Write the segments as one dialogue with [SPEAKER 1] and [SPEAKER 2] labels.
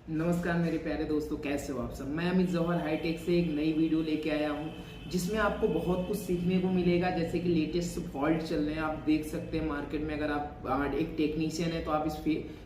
[SPEAKER 1] नमस्कार मेरे प्यारे दोस्तों, कैसे हो आप सब। मैं अमित जौहर हाईटेक से एक नई वीडियो लेके आया हूँ जिसमें आपको बहुत कुछ सीखने को मिलेगा। जैसे कि लेटेस्ट फॉल्ट चल रहे हैं, आप देख सकते हैं मार्केट में। अगर आप एक टेक्नीशियन है तो आप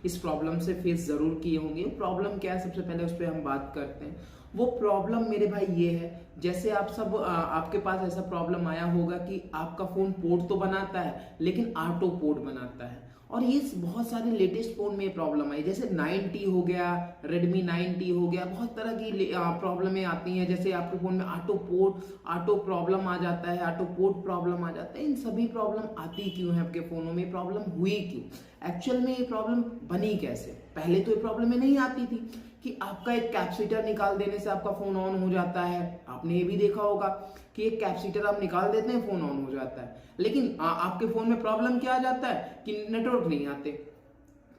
[SPEAKER 1] इस प्रॉब्लम से फेस जरूर किए होंगे। प्रॉब्लम क्या है, सबसे पहले उस पर हम बात करते हैं। वो प्रॉब्लम मेरे भाई ये है, जैसे आप सब आपके पास ऐसा प्रॉब्लम आया होगा कि आपका फोन पोर्ट तो बनाता है लेकिन ऑटो पोर्ट बनाता है। और ये बहुत सारे लेटेस्ट फोन में प्रॉब्लम आई, जैसे 9T हो गया, Redmi 9T हो गया, बहुत तरह की प्रॉब्लमें आती हैं। जैसे आपके फोन में ऑटो प्रॉब्लम आ जाता है, ऑटो पोर्ट प्रॉब्लम आ जाता है। इन सभी प्रॉब्लम आती क्यों है आपके फोनों में, प्रॉब्लम हुई क्यों, एक्चुअल में ये प्रॉब्लम बनी कैसे। पहले तो ये प्रॉब्लम नहीं आती थी कि आपका एक कैपेसिटर निकाल देने से आपका फोन ऑन हो जाता है। आपने ये भी देखा होगा कि एक कैपेसिटर आप निकाल देते हैं, फोन ऑन हो जाता है। लेकिन आपके फोन में प्रॉब्लम क्या आ जाता है कि नेटवर्क नहीं आते।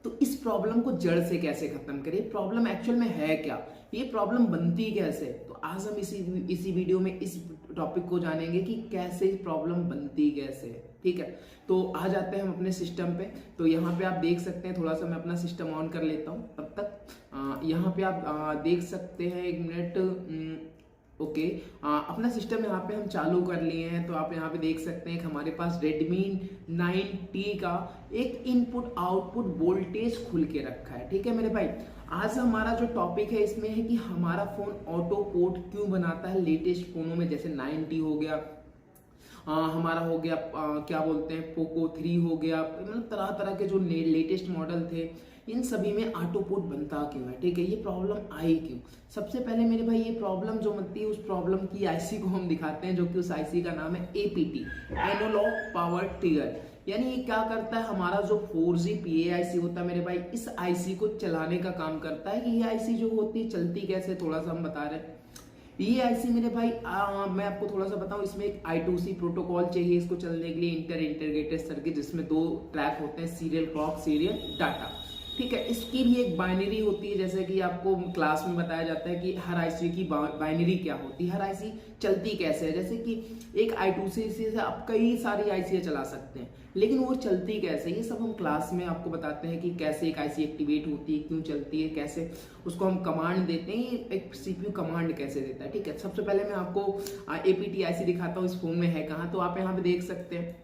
[SPEAKER 1] तो इस प्रॉब्लम को जड़ से कैसे खत्म करें, प्रॉब्लम एक्चुअल में है क्या, ये प्रॉब्लम बनती कैसे। तो आज हम इसी वीडियो में इस टॉपिक को जानेंगे कि कैसे प्रॉब्लम बनती कैसे। ठीक है, तो आ जाते हैं हम अपने सिस्टम पे। तो यहाँ पे आप देख सकते हैं, थोड़ा सा मैं अपना सिस्टम ऑन कर लेता हूँ तब तक। यहाँ पे आप देख सकते हैं, एक मिनट। ओके, अपना सिस्टम यहाँ पे हम चालू कर लिए हैं। तो आप यहाँ पे देख सकते हैं कि हमारे पास Redmi 9T का एक इनपुट आउटपुट वोल्टेज खुल के रखा है। ठीक है मेरे भाई, आज हमारा जो टॉपिक है इसमें है कि हमारा फोन ऑटो पोर्ट क्यों बनाता है लेटेस्ट फोनों में। जैसे 9T हो गया, हमारा हो गया क्या बोलते हैं, पोको 3 हो गया, मतलब तरह तरह के जो लेटेस्ट मॉडल थे, इन सभी में ऑटो पोर्ट बनता क्यों है। ठीक है, ये प्रॉब्लम आई क्यों। सबसे पहले मेरे भाई ये प्रॉब्लम जो बनती है, उस प्रॉब्लम की आईसी को हम दिखाते हैं, जो कि उस आईसी का नाम है APT, एनालॉग पावर ट्रिगर। यानी ये क्या करता है, हमारा जो 4G PA आईसी होता है मेरे भाई, इस आईसी को चलाने का काम करता है। कि ये आईसी जो होती है चलती कैसे, थोड़ा सा हम बता रहे हैं। ये आईसी मेरे भाई मैं आपको थोड़ा सा बताऊं, इसमें एक I2C प्रोटोकॉल चाहिए इसको चलने के लिए, इंटीग्रेटेड सर्किट, जिसमें 2 ट्रैक होते हैं, सीरियल क्लॉक, सीरियल डाटा। ठीक है, इसकी भी एक बाइनरी होती है। जैसे कि आपको क्लास में बताया जाता है कि हर आईसी की बाइनरी क्या होती है, हर आईसी चलती कैसे है। जैसे कि एक I2C से आप कई सारी आईसी चला सकते हैं, लेकिन वो चलती कैसे, ये सब हम क्लास में आपको बताते हैं कि कैसे एक आईसी एक्टिवेट होती है, क्यों चलती है, कैसे उसको हम कमांड देते हैं, एक सीपीयू कमांड कैसे देता है। ठीक है, सबसे पहले मैं आपको APT आईसी दिखाता हूँ, इस फोन में है कहाँ। तो आप यहाँ पे देख सकते हैं,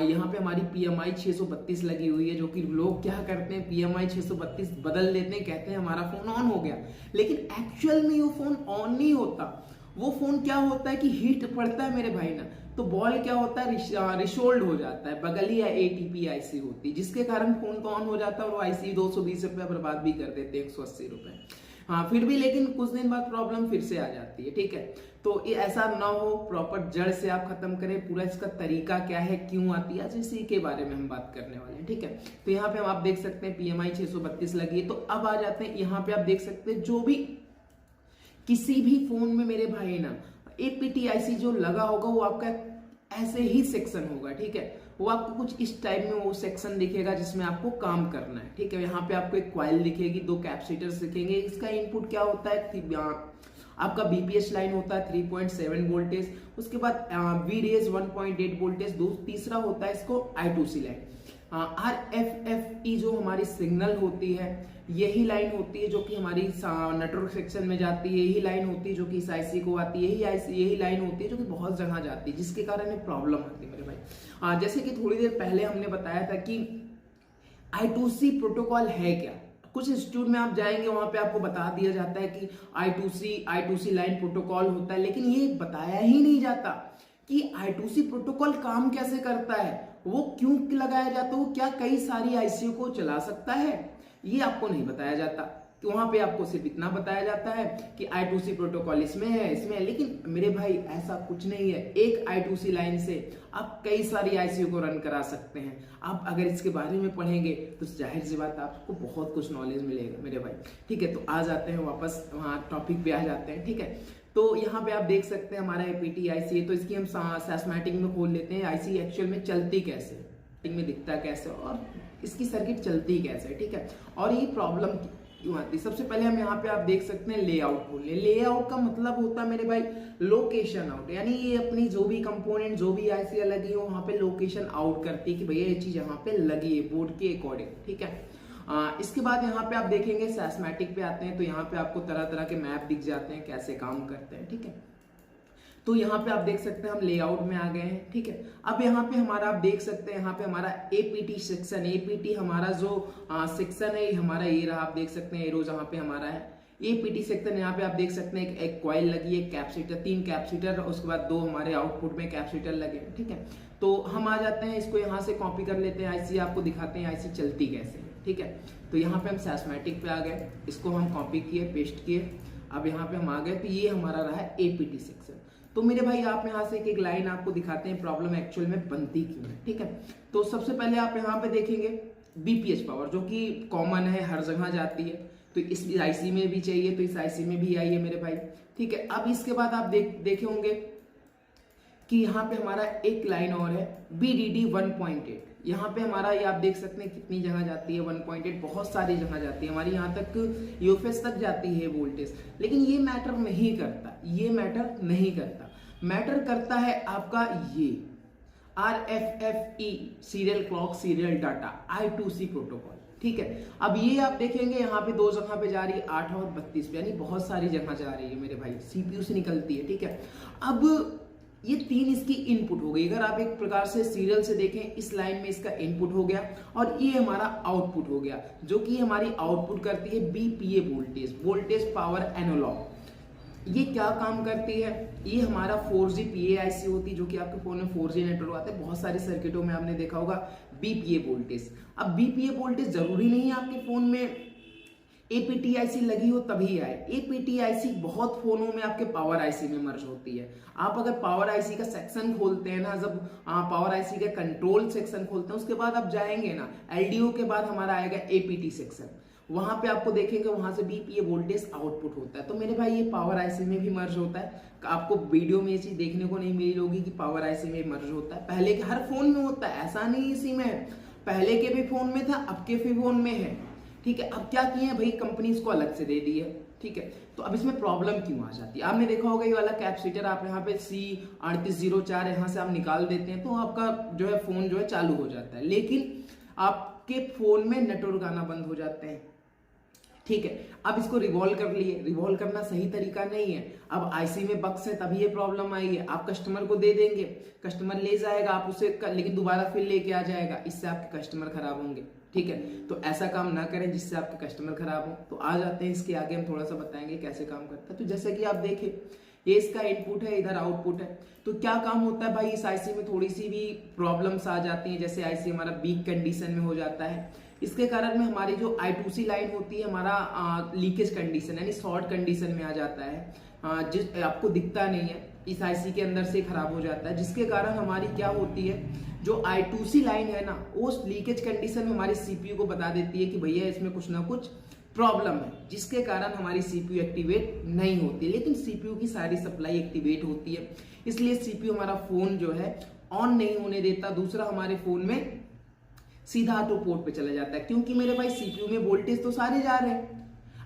[SPEAKER 1] यहाँ पे हमारी PMI 632 लगी हुई है। जो कि लोग क्या करते हैं, PMI 632 बदल देते हैं, कहते हैं हमारा फोन ऑन हो गया, लेकिन एक्चुअल में वो फोन ऑन नहीं होता। वो फोन क्या होता है कि हीट पड़ता है मेरे भाई ना, तो बॉल क्या होता है, रिशोल्ड हो जाता है, बगल या ATP आईसी होती है, जिसके कारण फोन तो ऑन हो जाता है। और वो आईसी 220 रुपये बर्बाद भी कर देते हैं, 180 रुपये। हाँ, फिर भी लेकिन कुछ दिन बाद प्रॉब्लम फिर से आ जाती है। ठीक है, तो ये ऐसा ना हो, प्रॉपर जड़ से आप खत्म करें। पूरा इसका तरीका क्या है, क्यों आती है, आज इसी के बारे में हम बात करने वाले हैं। ठीक है, तो यहाँ पे आप देख सकते हैं PMI 632 लगी है। तो अब आ जाते हैं, यहाँ पे आप देख सकते हैं जो भी किसी भी फोन में मेरे भाई ना APT आईसी जो लगा होगा, वो आपका ऐसे ही सेक्शन होगा। ठीक है, वो आपको कुछ इस टाइप में वो सेक्शन दिखेगा जिसमें आपको काम करना है। ठीक है, यहाँ पे आपको एक कॉइल दिखेगी, 2 कैपेसिटर्स दिखेंगे। इसका इनपुट क्या होता है, आपका BPS लाइन होता है 3.7 वोल्टेज, उसके बाद VDS 1.8 वोल्टेज, तीसरा होता है इसको I2C लाइन। RFFE जो हमारी सिग्नल होती है, यही लाइन होती है जो कि हमारी नेटवर्क सेक्शन में जाती है। यही लाइन होती है जो कि इस आईसी को आती है, यही लाइन होती है जो कि बहुत जगह जाती है, जिसके कारण ये प्रॉब्लम आती है मेरे भाई। जैसे कि थोड़ी देर पहले हमने बताया था कि I2C प्रोटोकॉल है क्या। कुछ इंस्टीट्यूट में आप जाएंगे, वहां पे आपको बता दिया जाता है कि I2C लाइन प्रोटोकॉल होता है, लेकिन ये बताया ही नहीं जाता कि I2C प्रोटोकॉल काम कैसे करता है, वो क्यों लगाया जाता है, वो क्या कई सारी आईसीयू को चला सकता है, ये आपको नहीं बताया जाता। तो वहां पे आपको सिर्फ इतना बताया जाता है कि I2C प्रोटोकॉल इसमें है, लेकिन मेरे भाई ऐसा कुछ नहीं है। एक I2C लाइन से आप कई सारी आईसीयू को रन करा सकते हैं। आप अगर इसके बारे में पढ़ेंगे तो जाहिर सी बात आपको बहुत कुछ नॉलेज मिलेगा मेरे भाई। ठीक है, तो आ जाते हैं वापस वहां टॉपिक पे आ जाते हैं। ठीक है, तो यहाँ पे आप देख सकते हैं हमारा APT आईसी है। तो इसकी हम सिस्टमैटिक में खोल लेते हैं, आईसी एक्चुअल में चलती कैसे, में दिखता कैसे, और इसकी सर्किट चलती कैसे। ठीक है, और ये प्रॉब्लम क्यों आती है। सबसे पहले हम यहाँ पे आप देख सकते हैं लेआउट खोल ले। लेआउट का मतलब होता है मेरे भाई लोकेशन आउट, यानी ये अपनी जो भी कंपोनेंट, जो भी आईसी लगी हो, वहां पे लोकेशन आउट करती है कि भैया ये चीज यहाँ पे लगी है बोर्ड के अकॉर्डिंग। ठीक है, इसके बाद यहाँ पे आप देखेंगे सैस्मैटिक पे आते हैं तो यहाँ पे आपको तरह तरह के मैप दिख जाते हैं कैसे काम करते हैं, ठीक है। तो यहाँ पे आप देख सकते हैं हम लेआउट में आ गए हैं, ठीक है। अब यहाँ पे हमारा आप देख सकते हैं यहाँ पे हमारा एपीटी सेक्शन, एपीटी हमारा जो सेक्शन है हमारा ये रहा, आप देख सकते हैं एरो जहाँ पे हमारा है एपीटी सेक्शन। यहाँ पे आप देख सकते हैं एक कॉइल लगी है, कैपेसिटर 3 कैपेसिटर, उसके बाद 2 हमारे आउटपुट में कैपेसिटर लगे हैं, ठीक है। तो हम आ जाते हैं इसको यहाँ से कॉपी कर लेते हैं, आईसी आपको दिखाते हैं आईसी चलती कैसे, ठीक है। तो यहाँ पे हम सैस्मैटिक पे आ गए, इसको हम कॉपी किए पेस्ट किए, अब यहाँ पे हम आ गए तो ये हमारा रहा है एपीटी सेक्शन। तो मेरे भाई आप यहाँ से एक लाइन आपको दिखाते हैं प्रॉब्लम एक्चुअल में बनती क्यों है, ठीक है। तो सबसे पहले आप यहाँ पे देखेंगे बीपीएच पावर जो कि कॉमन है, हर जगह जाती है, तो इस आईसी में भी चाहिए तो इस आईसी में भी आई है मेरे भाई, ठीक है। अब इसके बाद आप देखे होंगे कि यहाँ पे हमारा एक लाइन और है BDD 1.8, यहाँ पे हमारा ये आप देख सकते हैं कितनी जगह जाती है 1.8, बहुत सारी जगह जाती है हमारी, यहाँ तक यूएफएस तक जाती है वोल्टेज। लेकिन ये मैटर नहीं करता, ये मैटर नहीं करता, मैटर करता है आपका ये RFFE serial clock serial data I2C protocol, ठीक है। अब ये आप देखेंगे यहाँ पे 2 जगह पे जा रही है 8 और 32 पे, यानी बहुत सारी जगह जा रही है मेरे भाई, सीपीयू से निकलती है, ठीक है। अब ये 3 इसकी इनपुट हो गई, अगर आप एक प्रकार से सीरियल से देखें इस लाइन में इसका इनपुट हो गया और ये हमारा आउटपुट हो गया, जो कि हमारी आउटपुट करती है BPA voltage, voltage power analog. ये क्या काम करती है, ये हमारा 4G PAIC होती है, जो कि आपके फोन में 4G नेटवर्क आता है, बहुत सारे सर्किटों में आपने देखा होगा बीपीए वोल्टेज। अब बीपीए वोल्टेज जरूरी नहीं है आपके फोन में APTIC लगी हो तभी आए, APTIC बहुत फोनों में आपके पावर आईसी में मर्ज होती है। आप अगर पावर आईसी का सेक्शन खोलते हैं ना, जब पावर आईसी का कंट्रोल सेक्शन खोलते हैं उसके बाद आप जाएंगे ना LDO के बाद हमारा आएगा APT सेक्शन, वहां पे आपको देखेंगे वहां से बीपीए वोल्टेज आउटपुट होता है। तो मेरे भाई ये पावर आईसी में भी मर्ज होता है, आपको वीडियो में ये चीज देखने को नहीं मिली होगी कि पावर आईसी में मर्ज होता है, पहले के हर फोन में होता है, ऐसा नहीं इसी में है, पहले के भी फोन में था अब के भी फोन में है, ठीक है। अब क्या किए हैं भाई कंपनी इसको अलग से दे दी है, ठीक है। तो अब इसमें प्रॉब्लम क्यों आ जाती है, आपने देखा होगा ये वाला कैपेसिटर आप यहाँ पे C3804 यहाँ से आप निकाल देते हैं तो आपका जो है फोन जो है चालू हो जाता है, लेकिन आपके फोन में नेटवर्क आना बंद हो जाते हैं, ठीक है। अब इसको रिवॉल्व कर लिए, रिवॉल्व करना सही तरीका नहीं है, अब आईसी में बग्स है तभी ये प्रॉब्लम आई है। आप कस्टमर को दे देंगे, कस्टमर ले जाएगा, आप उसे लेकिन दोबारा फिर लेके आ जाएगा, इससे आपके कस्टमर खराब होंगे, ठीक है। तो ऐसा काम ना करें जिससे आपके कस्टमर खराब हो। तो आ जाते हैं इसके आगे, हम थोड़ा सा बताएंगे कैसे काम करता है। तो जैसे कि आप देखें ये इसका इनपुट है, इधर आउटपुट है, तो क्या काम होता है भाई इस आईसी में थोड़ी सी भी प्रॉब्लम्स आ जाती हैं, जैसे आईसी हमारा वीक कंडीशन में हो जाता है, इसके कारण में हमारी जो I2C लाइन होती है हमारा लीकेज कंडीशन यानी शॉर्ट कंडीशन में आ जाता है, जिस आपको दिखता नहीं है, इस आईसी के अंदर से खराब हो जाता है, जिसके कारण हमारी क्या होती है जो I2C लाइन है ना वो लीकेज कंडीशन में हमारी सीपीयू को बता देती है कि भैया इसमें कुछ ना कुछ प्रॉब्लम है, जिसके कारण हमारी सीपीयू एक्टिवेट नहीं होती। लेकिन सीपीयू की सारी सप्लाई एक्टिवेट होती है, इसलिए सीपीयू हमारा फोन जो है ऑन नहीं होने देता। दूसरा हमारे फोन में सीधा ऑटो पोर्ट पे चला जाता है, क्योंकि मेरे भाई सीपीयू में वोल्टेज तो सारे जा रहे हैं।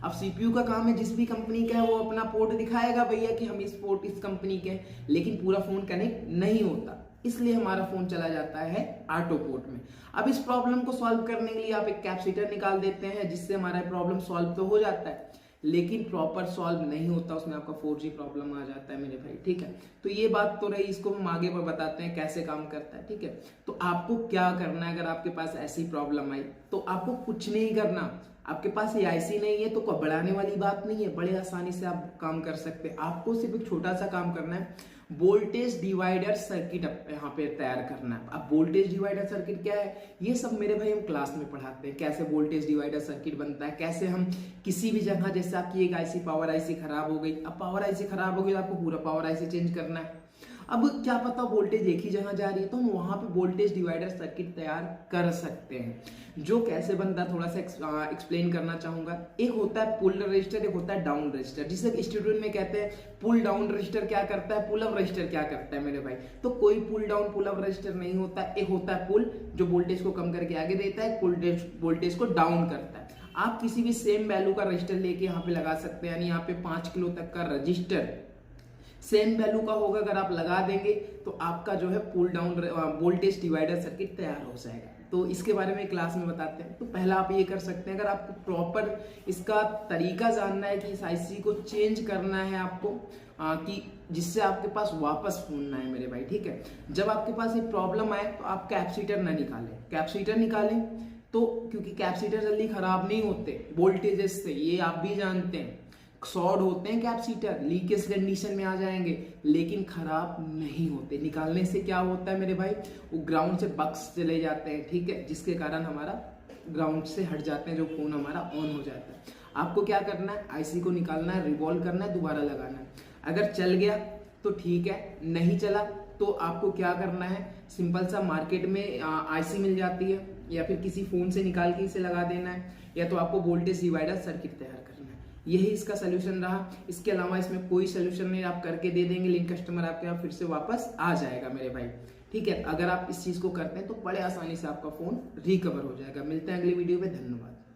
[SPEAKER 1] अब सीपीयू का काम है जिस भी कंपनी का है वो अपना पोर्ट दिखाएगा भैया कि हम इस पोर्ट इस कंपनी के हैं, लेकिन पूरा फोन कनेक्ट नहीं होता, इसलिए हमारा फोन चला जाता है ऑटो पोर्ट में। अब इस प्रॉब्लम को सॉल्व करने के लिए आप एक कैपेसिटर निकाल देते हैं जिससे हमारा प्रॉब्लम सॉल्व तो हो जाता है, लेकिन प्रॉपर सॉल्व नहीं होता, उसमें आपका 4G प्रॉब्लम आ जाता है मेरे भाई, ठीक है। तो ये बात तो रही, इसको हम आगे पर बताते हैं कैसे काम करता है, ठीक है। तो आपको क्या करना है, अगर आपके पास ऐसी प्रॉब्लम आई तो आपको कुछ नहीं करना, आपके पास ये आईसी नहीं है तो कोई बढ़ाने वाली बात नहीं है, बड़े आसानी से आप काम कर सकते हैं। आपको सिर्फ एक छोटा सा काम करना है, वोल्टेज डिवाइडर सर्किट यहाँ पे तैयार करना है। अब वोल्टेज डिवाइडर सर्किट क्या है, ये सब मेरे भाई हम क्लास में पढ़ाते हैं, कैसे वोल्टेज डिवाइडर सर्किट बनता है, कैसे हम किसी भी जगह, जैसे आपकी एक आईसी पावर आईसी खराब हो गई, अब पावर आईसी खराब हो गई तो आपको पूरा पावर आईसी चेंज करना है। अब क्या पता वोल्टेज एक ही जगह जा रही है तो हम वहां पे वोल्टेज डिवाइडर सर्किट तैयार कर सकते हैं, जो कैसे बनता है थोड़ा सा एक्सप्लेन करना चाहूंगा। एक होता है पुल रजिस्टर, एक होता है डाउन रजिस्टर, जिसे स्टूडेंट में कहते हैं पुल डाउन रजिस्टर क्या करता है, पुल अप रजिस्टर क्या करता है मेरे भाई। तो कोई pull down pull up register नहीं होता, एक होता है पुल जो वोल्टेज को कम करके आगे देता है, वोल्टेज को डाउन करता है। आप किसी भी सेम वैल्यू का रजिस्टर लेके यहाँ पे लगा सकते हैं, यानी यहाँ पे 5 किलो तक का रजिस्टर सेम वैल्यू का होगा, अगर आप लगा देंगे तो आपका जो है pull down voltage divider circuit तैयार हो जाएगा। तो इसके बारे में क्लास में बताते हैं। तो पहला आप ये कर सकते हैं, अगर आपको प्रॉपर इसका तरीका जानना है कि इस आईसी को चेंज करना है आपको कि जिससे आपके पास वापस फोन ना आए मेरे भाई, ठीक है। जब आपके पास ये प्रॉब्लम आए तो आप कैपेसिटर ना निकालें, कैपेसिटर निकालें तो क्योंकि कैपेसिटर जल्दी खराब नहीं होते वोल्टेजेस से, ये आप भी जानते हैं। शॉर्ट होते हैं कैपेसिटर, लीकेज कंडीशन में आ जाएंगे, लेकिन खराब नहीं होते। निकालने से क्या होता है मेरे भाई, वो ग्राउंड से बक्स चले जाते हैं, ठीक है, जिसके कारण हमारा ग्राउंड से हट जाते हैं, जो फोन हमारा ऑन हो जाता है। आपको क्या करना है, आईसी को निकालना है, रिवॉल्व करना है, दोबारा लगाना है। अगर चल गया तो ठीक है, नहीं चला तो आपको क्या करना है, सिंपल सा मार्केट में आईसी मिल जाती है, या फिर किसी फोन से निकाल के इसे लगा देना है, या तो आपको वोल्टेज डिवाइडर सर्किट तैयार करना है। यही इसका सोल्यूशन रहा। इसके अलावा इसमें कोई सोल्यूशन नहीं, आप करके दे देंगे, लिंक कस्टमर आपके यहाँ फिर से वापस आ जाएगा मेरे भाई, ठीक है। अगर आप इस चीज को करते हैं तो बड़े आसानी से आपका फोन रिकवर हो जाएगा। मिलते हैं अगली वीडियो में, धन्यवाद।